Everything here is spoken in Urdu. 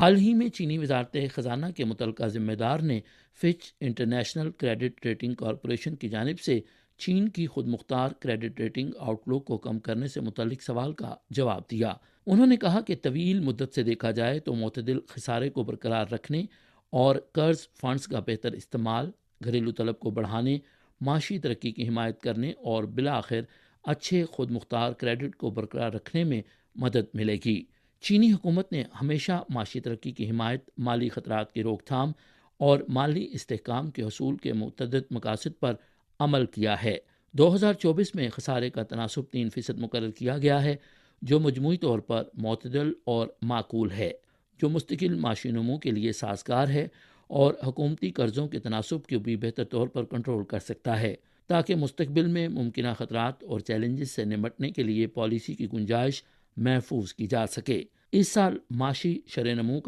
حال ہی میں چینی وزارت خزانہ کے متعلقہ ذمہ دار نے Fitch international credit rating corporation کی جانب سے چین کی خود مختار کریڈٹ ریٹنگ آؤٹ لک کو کم کرنے سے متعلق سوال کا جواب دیا۔ انہوں نے کہا کہ طویل مدت سے دیکھا جائے تو معتدل خسارے کو برقرار رکھنے اور قرض فنڈز کا بہتر استعمال، گھریلو طلب کو بڑھانے، معاشی ترقی کی حمایت کرنے اور بالآخر اچھے خود مختار کریڈٹ کو برقرار رکھنے میں مدد ملے گی۔ چینی حکومت نے ہمیشہ معاشی ترقی کی حمایت، مالی خطرات کی روک تھام اور مالی استحکام کے حصول کے متعدد مقاصد پر عمل کیا ہے۔ 2024 میں خسارے کا تناسب 3% مقرر کیا گیا ہے، جو مجموعی طور پر معتدل اور معقول ہے، جو مستقل معاشی نمو کے لیے سازگار ہے اور حکومتی قرضوں کے تناسب کو بھی بہتر طور پر کنٹرول کر سکتا ہے، تاکہ مستقبل میں ممکنہ خطرات اور چیلنجز سے نمٹنے کے لیے پالیسی کی گنجائش محفوظ کی جا سکے۔ اس سال معاشی شرح نمو کا